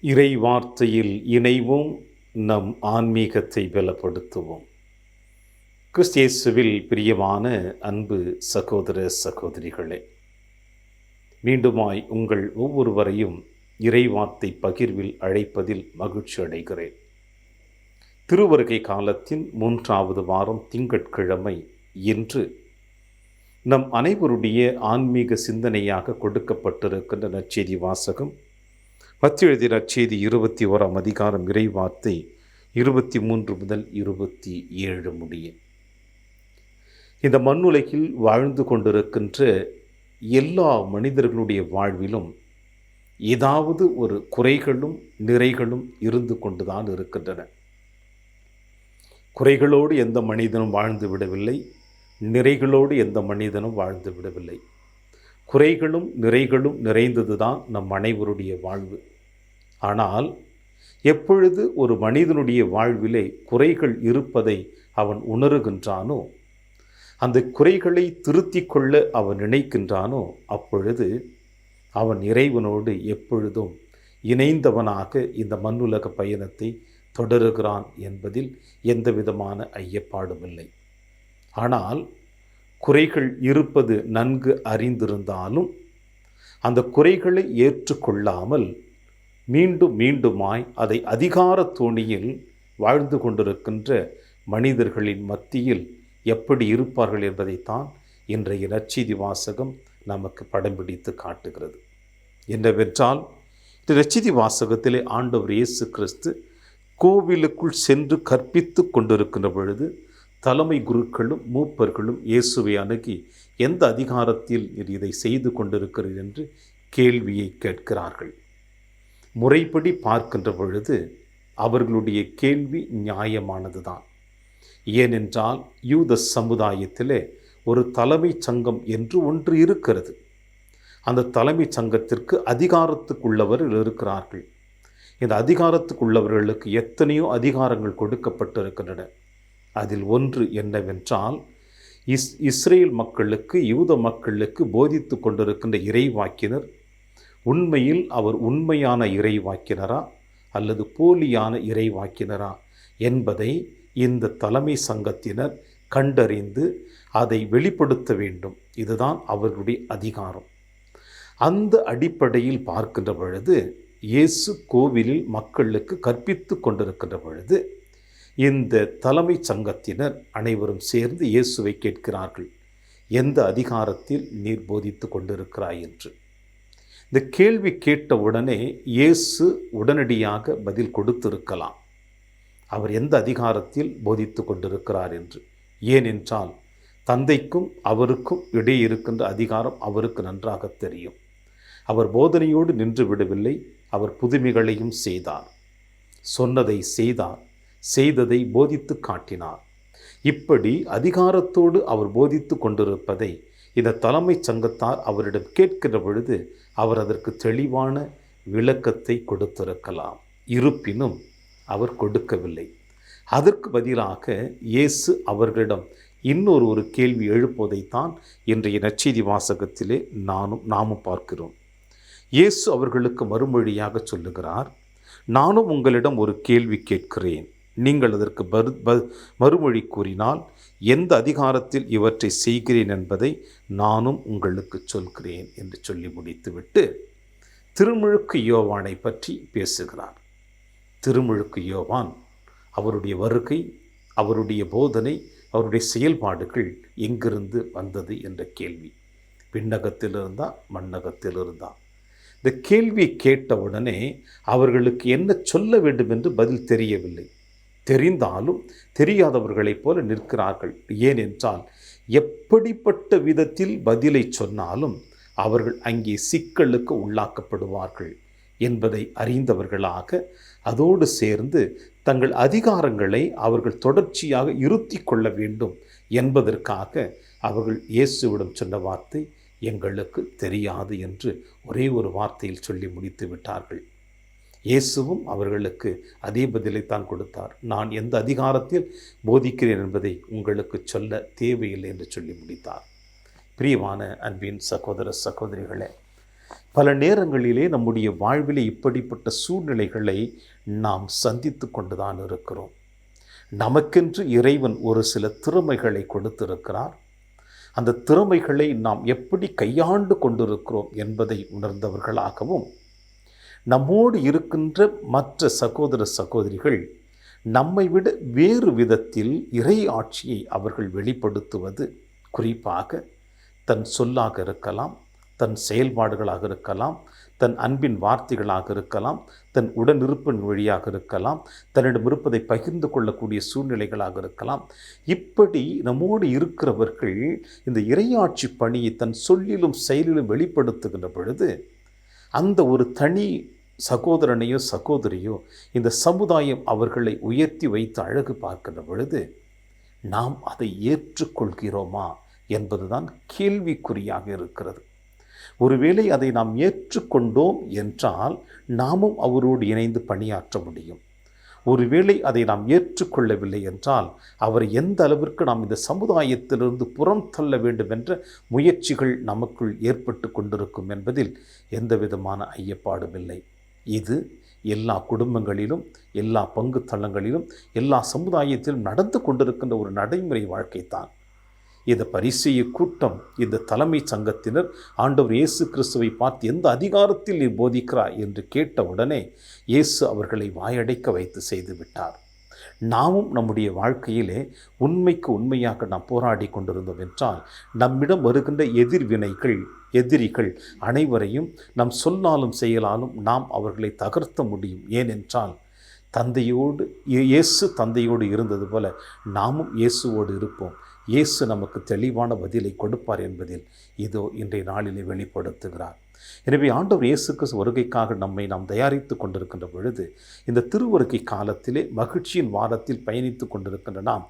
இறை வார்த்தையில் இணைவோம், நம் ஆன்மீகத்தை பலப்படுத்துவோம். கிறிஸ்தியேசுவில் பிரியமான அன்பு சகோதர சகோதரிகளே, மீண்டுமாய் உங்கள் ஒவ்வொருவரையும் இறைவார்த்தை பகிர்வில் அழைப்பதில் மகிழ்ச்சி அடைகிறேன். திருவருகை காலத்தின் 3வது வாரம் திங்கட்கிழமை இன்று நம் அனைவருடைய ஆன்மீக சிந்தனையாக கொடுக்கப்பட்டிருக்கின்ற நற்செய்தி வாசகம் மத்தேயு எழுதிய நற்செய்தி 21ஆம் அதிகாரம் இறைவார்த்தை 23 முதல் 27 முடிய. இந்த மண்ணுலகில் வாழ்ந்து கொண்டிருக்கின்ற எல்லா மனிதர்களுடைய வாழ்விலும் ஏதாவது ஒரு குறைகளும் நிறைகளும் இருந்து கொண்டுதான் இருக்கின்றன. குறைகளோடு எந்த மனிதனும் வாழ்ந்து விடவில்லை, நிறைகளோடு எந்த மனிதனும் வாழ்ந்து விடவில்லை. குறைகளும் நிறைகளும் நிறைந்ததுதான் நம் அனைவருடைய வாழ்வு. ஆனால் எப்பொழுது ஒரு மனிதனுடைய வாழ்விலே குறைகள் இருப்பதை அவன் உணருகின்றானோ, அந்த குறைகளை திருத்திக் கொள்ள அவன் நினைக்கின்றானோ, அப்பொழுது அவன் இறைவனோடு எப்பொழுதும் இணைந்தவனாக இந்த மண்ணுலக பயணத்தை தொடருகிறான் என்பதில் எந்த விதமான ஐயப்பாடுமில்லை. ஆனால் குறைகள் இருப்பது நன்கு அறிந்திருந்தாலும் அந்த குறைகளை ஏற்றுக்கொள்ளாமல் மீண்டுமாய் அதை அதிகார தோணியில் வாழ்ந்து கொண்டிருக்கின்ற மனிதர்களின் மத்தியில் எப்படி இருப்பார்கள் என்பதைத்தான் இன்றைய நற்செய்தி வாசகம் நமக்கு படம் பிடித்து காட்டுகிறது. என்னவென்றால், இந்த நற்செய்தி வாசகத்திலே ஆண்டவர் இயேசு கிறிஸ்து கோவிலுக்குள் சென்று கற்பித்து கொண்டிருக்கின்ற பொழுது தலைமை குருக்களும் மூப்பர்களும் இயேசுவை அணுகி, எந்த அதிகாரத்தில் இதை செய்து கொண்டிருக்கிறீர் என்று கேள்வியை கேட்கிறார்கள். முறைப்படி பார்க்கின்ற பொழுது அவர்களுடைய கேள்வி நியாயமானதுதான். ஏனென்றால் யூத சமுதாயத்திலே ஒரு தலைமை சங்கம் என்று ஒன்று இருக்கிறது. அந்த தலைமை சங்கத்திற்கு அதிகாரத்துக்குள்ளவர்கள் இருக்கிறார்கள். இந்த அதிகாரத்துக்குள்ளவர்களுக்கு எத்தனையோ அதிகாரங்கள் கொடுக்கப்பட்டிருக்கின்றன. அதில் ஒன்று என்னவென்றால், இஸ்ரேல் மக்களுக்கு, யூத மக்களுக்கு போதித்து கொண்டிருக்கின்ற இறைவாக்கினர் உண்மையில் அவர் உண்மையான இறைவாக்கினரா அல்லது போலியான இறைவாக்கினரா என்பதை இந்த தலைமை சங்கத்தினர் கண்டறிந்து அதை வெளிப்படுத்த வேண்டும். இதுதான் அவர்களுடைய அதிகாரம். அந்த அடிப்படையில் பார்க்கின்ற பொழுது இயேசு கோவிலில் மக்களுக்கு கற்பித்து கொண்டிருக்கின்ற பொழுது இந்த தலைமை சங்கத்தினர் அனைவரும் சேர்ந்து இயேசுவை கேட்கிறார்கள், எந்த அதிகாரத்தில் நீர் போதித்து கொண்டிருக்கிறாய் என்று. இந்த கேள்வி கேட்டவுடனே இயேசு உடனடியாக பதில் கொடுத்திருக்கலாம், அவர் எந்த அதிகாரத்தில் போதித்து கொண்டிருக்கிறார் என்று. ஏனென்றால் தந்தைக்கும் அவருக்கும் இடையே இருக்கின்ற அதிகாரம் அவருக்கு நன்றாக தெரியும். அவர் போதனையோடு நின்று விடவில்லை, அவர் புதுமைகளையும் செய்தார், சொன்னதை செய்தார், செய்ததை போதித்து காட்டினார். இப்படி அதிகாரத்தோடு அவர் போதித்து கொண்டிருப்பதை இந்த தலைமை சங்கத்தார் அவரிடம் கேட்கிற பொழுது அவர் அதற்கு தெளிவான விளக்கத்தை கொடுத்திருக்கலாம். இருப்பினும் அவர் கொடுக்கவில்லை. அதற்கு பதிலாக இயேசு அவர்களிடம் இன்னொரு கேள்வி எழுப்புவதைத்தான் இன்றைய நற்செய்தி வாசகத்திலே நாமும் பார்க்கிறோம். இயேசு அவர்களுக்கு மறுமொழியாக சொல்லுகிறார், நானும் உங்களிடம் ஒரு கேள்வி கேட்கிறேன், நீங்கள் அதற்கு மறுமொழி கூறினால் எந்த அதிகாரத்தில் இவற்றை செய்கிறேன் என்பதை நானும் உங்களுக்கு சொல்கிறேன் என்று சொல்லி முடித்துவிட்டு திருமுழுக்கு யோவானை பற்றி பேசுகிறார். திருமுழுக்கு யோவான், அவருடைய வருகை, அவருடைய போதனை, அவருடைய செயல்பாடுகள் எங்கிருந்து வந்தது என்ற கேள்வி. விண்ணகத்தில் இருந்தா மண்ணகத்தில் இருந்தா? இந்த கேள்வி கேட்டவுடனே அவர்களுக்கு என்ன சொல்ல வேண்டும் என்று பதில் தெரியவில்லை. தெரிந்தாலும் தெரியாதவர்களைப் போல நிற்கிறார்கள். ஏனென்றால் எப்படிப்பட்ட விதத்தில் பதிலை சொன்னாலும் அவர்கள் அங்கே சிக்கலுக்கு உள்ளாக்கப்படுவார்கள் என்பதை அறிந்தவர்களாக அதோடு சேர்ந்து தங்கள் அதிகாரங்களை அவர்கள் தொடர்ச்சியாக இருத்தி கொள்ள வேண்டும் என்பதற்காக அவர்கள் இயேசுவிடம் சொன்ன வார்த்தை, எங்களுக்கு தெரியாது என்று ஒரே ஒரு வார்த்தையில் சொல்லி முடித்து விட்டார்கள். இயேசுவும் அவர்களுக்கு அதே பதிலைத்தான் கொடுத்தார், நான் எந்த அதிகாரத்தில் போதிக்கிறேன் என்பதை உங்களுக்கு சொல்ல தேவையில்லை என்று சொல்லி முடித்தார். பிரியமான அன்பின் சகோதர சகோதரிகளே, பல நேரங்களிலே நம்முடைய வாழ்விலே இப்படிப்பட்ட சூழ்நிலைகளை நாம் சந்தித்து கொண்டுதான் இருக்கிறோம். நமக்கென்று இறைவன் ஒரு சில திறமைகளை கொடுத்திருக்கிறார். அந்த திறமைகளை நாம் எப்படி கையாண்டு கொண்டிருக்கிறோம் என்பதை உணர்ந்தவர்களாகவும், நம்மோடு இருக்கின்ற மற்ற சகோதர சகோதரிகள் நம்மை விட வேறு விதத்தில் இறை ஆட்சியை அவர்கள் வெளிப்படுத்துவது, குறிப்பாக தன் சொல்லாக இருக்கலாம், தன் செயல்பாடுகளாக இருக்கலாம், தன் அன்பின் வார்த்தைகளாக இருக்கலாம், தன் உடனிருப்பின் வழியாக இருக்கலாம், தன்னிடம் இருப்பதை பகிர்ந்து கொள்ளக்கூடிய சூழ்நிலைகளாக இருக்கலாம். இப்படி நம்மோடு இருக்கிறவர்கள் இந்த இறையாட்சி பணியை தன் சொல்லிலும் செயலிலும் வெளிப்படுத்துகின்ற பொழுது, அந்த ஒரு தனி சகோதரனையோ சகோதரியோ இந்த சமுதாயம் அவர்களை உயர்த்தி வைத்து அழகு பார்க்கின்ற பொழுது, நாம் அதை ஏற்றுக்கொள்கிறோமா என்பதுதான் கேள்விக்குறியாக இருக்கிறது. ஒருவேளை அதை நாம் ஏற்றுக்கொண்டோம் என்றால் நாமும் அவரோடு இணைந்து பணியாற்ற முடியும். ஒருவேளை அதை நாம் ஏற்றுக்கொள்ளவில்லை என்றால் அவர் எந்த அளவிற்கு நாம் இந்த சமுதாயத்திலிருந்து புறம் தள்ள வேண்டும் என்ற முயற்சிகள் நமக்குள் ஏற்பட்டு கொண்டிருக்கும் என்பதில் எந்த விதமான ஐயப்பாடும் இல்லை. இது எல்லா குடும்பங்களிலும், எல்லா பங்கு தளங்களிலும், எல்லா சமுதாயத்திலும் நடந்து கொண்டிருக்கின்ற ஒரு நடைமுறை வாழ்க்கைத்தான். இந்த பரிசேய கூட்டம், இந்த தலைமை சங்கத்தினர் ஆண்டவர் இயேசு கிறிஸ்துவை பார்த்து எந்த அதிகாரத்தில் நீ போதிக்கிறாய் என்று கேட்டவுடனே இயேசு அவர்களை வாயடைக்க வைத்து செய்து விட்டார். நாமும் நம்முடைய வாழ்க்கையிலே உண்மைக்கு உண்மையாக நாம் போராடி கொண்டிருந்தோம் என்றால், நம்மிடம் வருகின்ற எதிரிகள் அனைவரையும் நம் சொல்லாலும் செயலாலும் நாம் அவர்களை தகர்த்த முடியும். ஏனென்றால் இயேசு தந்தையோடு இருந்தது போல நாமும் இயேசுவோடு இருப்போம். இயேசு நமக்கு தெளிவான பதிலை கொடுப்பார் என்பதில் இதோ இன்றைய நாளிலே வெளிப்படுத்துகிறார். எனவே ஆண்டவர் இயேசு கிறிஸ்து வருகைக்காக நம்மை நாம் தயாரித்து கொண்டிருக்கின்ற பொழுது, இந்த திருவருகை காலத்திலே மகிழ்ச்சியின் வாரத்தில் பயணித்து கொண்டிருக்கின்ற நாம்,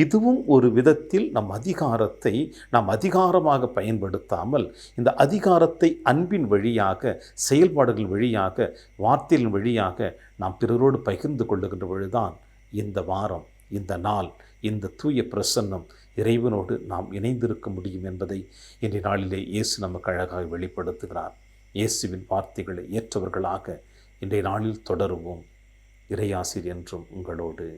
இதுவும் ஒரு விதத்தில் நம் அதிகாரத்தை நாம் அதிகாரமாக பயன்படுத்தாமல், இந்த அதிகாரத்தை அன்பின் வழியாக, செயல்பாடுகள் வழியாக, வார்த்தையின் வழியாக நாம் பிறரோடு பகிர்ந்து கொள்ளுகின்ற பொழுதுதான் இந்த வாரம், இந்த நாள், இந்த தூய பிரசன்னம் இறைவனோடு நாம் இணைந்திருக்க முடியும் என்பதை இன்றைய நாளிலே இயேசு நமக்கு அழகாக வெளிப்படுத்துகிறார். இயேசுவின் வார்த்தைகளை ஏற்றவர்களாக இன்றைய நாளில் தொடருவோம். இறையாசிர் என்றும் உங்களோடு.